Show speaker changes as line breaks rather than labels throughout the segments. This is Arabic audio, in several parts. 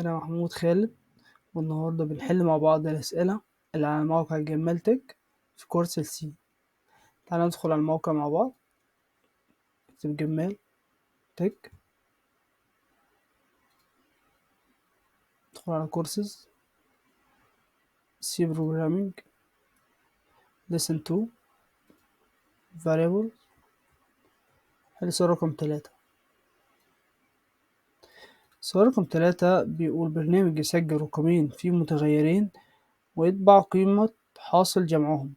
أنا محمود خالد، والنهاردة بنحل مع بعض الأسئلة اللي على موقع جمالتك في كورس السي. تعالى ندخل على الموقع مع بعض. اكتب جمال تك، ادخل على كورسز سي بروجرامينج lesson 2 variable. حل سؤال رقم 3. سؤال رقم 3 بيقول برنامج يسجل رقمين في متغيرين ويطبع قيمة حاصل جمعهم.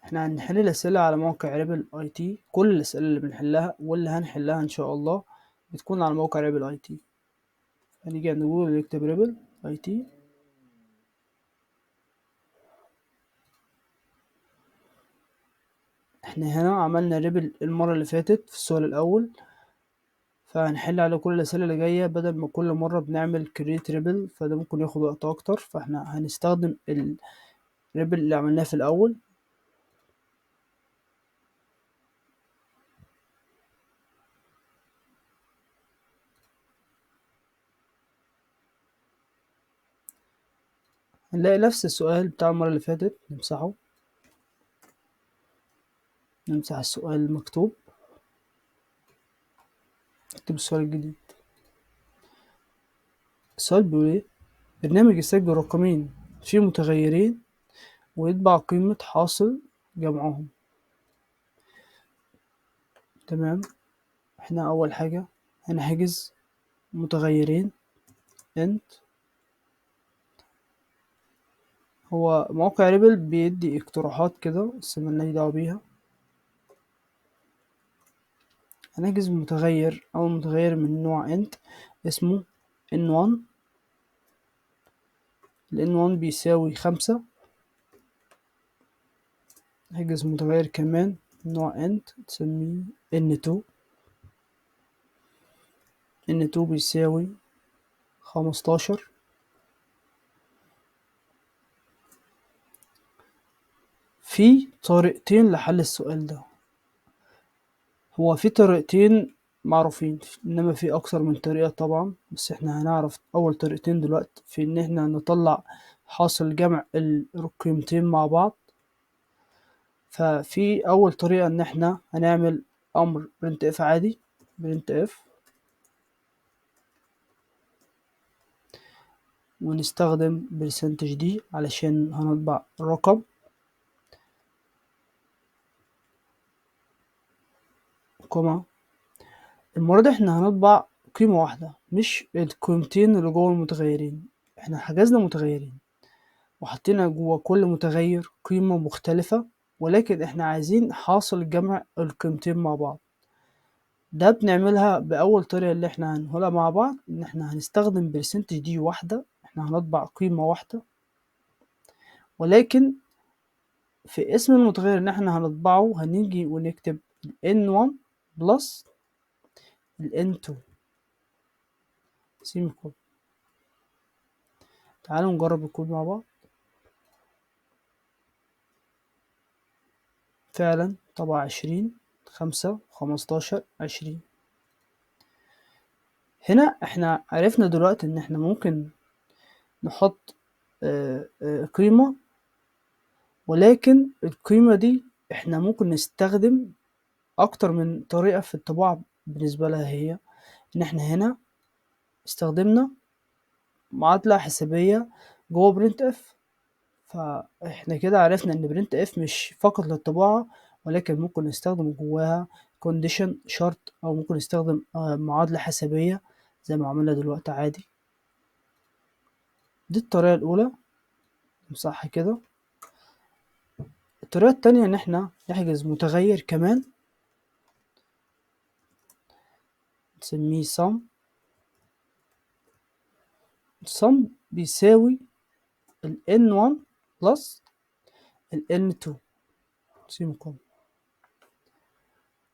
احنا هنحل الأسئلة على موقع ريبل اي تي. كل الأسئلة اللي بنحلها واللي هنحلها إن شاء الله بتكون على موقع ريبل اي تي. هنيجي عند جوجل نكتب ريبل اي تي. احنا هنا عملنا ريبل المرة اللي فاتت في السؤال الأول، فهنحل على كل الأسئلة اللي جاية بدل ما كل مرة بنعمل كريت ريبل، فده ممكن ياخد وقت أكتر، فاحنا هنستخدم الريبل اللي عملناه في الأول. هنلاقي نفس السؤال بتاع المرة اللي فاتت، نمسحه، نمسح السؤال المكتوب، نكتب السؤال الجديد. السؤال بيقول ايه؟ برنامج يسجل رقمين في متغيرين ويطبع قيمة حاصل جمعهم. تمام، احنا أول حاجة هنحجز متغيرين int. هو موقع ريبل بيدي اقتراحات كده بس ملناش دعوة بيها. هنحجز متغير أو متغير من نوع int اسمه n1. ال n1 بيساوي 5. نحجز متغير كمان من نوع int تسميه n2. n2 بيساوي 15. في طريقتين لحل السؤال ده. هو في طريقتين معروفين، انما في اكتر من طريقة طبعا، بس احنا هنعرف اول طريقتين دلوقتي في ان احنا نطلع حاصل جمع القيمتين مع بعض. ففي اول طريقة ان احنا هنعمل امر printf عادي، printf، ونستخدم %d علشان هنطبع الرقم، كوما. المرة دي احنا هنطبع قيمة واحدة مش القيمتين اللي جوه المتغيرين. احنا حجزنا متغيرين وحطينا جوه كل متغير قيمة مختلفة، ولكن احنا عايزين حاصل جمع القيمتين مع بعض. ده بنعملها بأول طريقة اللي احنا هنقولها مع بعض، ان احنا هنستخدم %d واحدة. احنا هنطبع قيمة واحدة، ولكن في اسم المتغير اللي احنا هنطبعه هنيجي ونكتب n1 بلس n2 سيميكون. تعالوا نجرب الكود مع بعض. فعلا طبع 20، 5، 15، 20. هنا احنا عرفنا دلوقتي ان احنا ممكن نحط قيمة، ولكن القيمة دي احنا ممكن نستخدم اكتر من طريقة في الطباعة بالنسبة لها. هي ان احنا هنا استخدمنا معادلة حسابية جوه برنت اف، فاحنا كده عرفنا ان برنت اف مش فقط للطباعة، ولكن ممكن نستخدم جواها condition شرط، او ممكن نستخدم معادلة حسابية زي ما عملنا دلوقتي عادي. دي الطريقة الاولى، صح كده. الطريقة التانية ان احنا نحجز متغير كمان نسميه sum بيساوي ال n1 plus ال n2 سيميكون.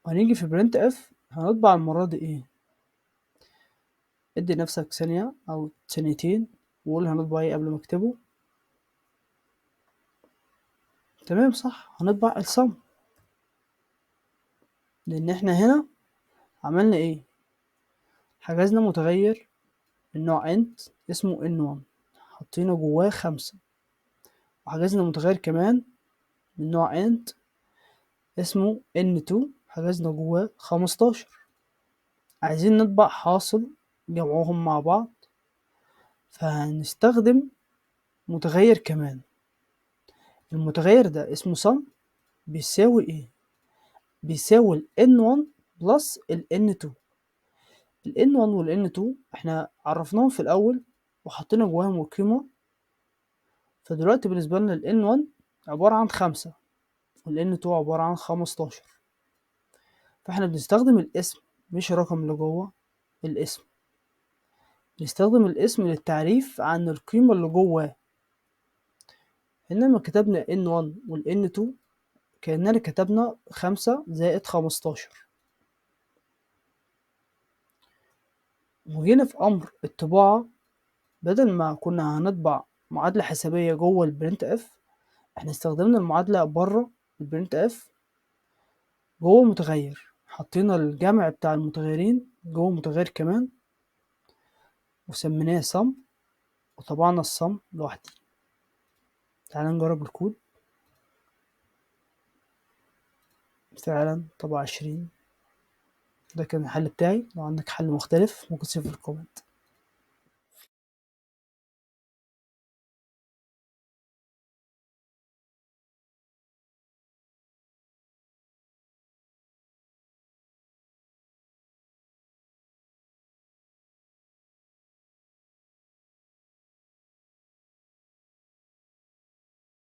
وهنيجي في برنت اف هنطبع المرة دي ايه. ادي نفسك ثانية او ثانيتين وقول هنطبع ايه قبل ما اكتبه. تمام صح، هنطبع السم، لان احنا هنا عملنا ايه، حجزنا متغير من نوع int اسمه n1 حطينا جواه 5، وحجزنا متغير كمان من نوع int اسمه n2 حجزنا جواه 15. عايزين نطبع حاصل جمعهم مع بعض، فهنستخدم متغير كمان. المتغير ده اسمه sum، بيساوي ايه؟ بيساوي ال n1 بلس ال n2. ال n1 وال n2 احنا عرفناهم في الاول وحطينا جواهم قيمة، فدلوقتي بالنسبة لنا ال n1 عبارة عن 5 وال n2 عبارة عن 15. فاحنا بنستخدم الاسم مش الرقم اللي جوه الاسم، بنستخدم الاسم للتعريف عن القيمة اللي جواه. إنما كتبنا n1 وال n2 كأننا كتبنا 5 زائد 15. وجينا في أمر الطباعة، بدل ما كنا هنطبع معادلة حسابية جوه البرنت اف، احنا استخدمنا المعادلة بره البرنت اف جوه متغير، حطينا الجمع بتاع المتغيرين جوه متغير كمان وسميناه sum، وطبعنا الصم لوحدي. تعالى نجرب الكود. فعلا طبع 20. ده كان الحل بتاعي. لو عندك حل مختلف ممكن تسيبه في الكومنت.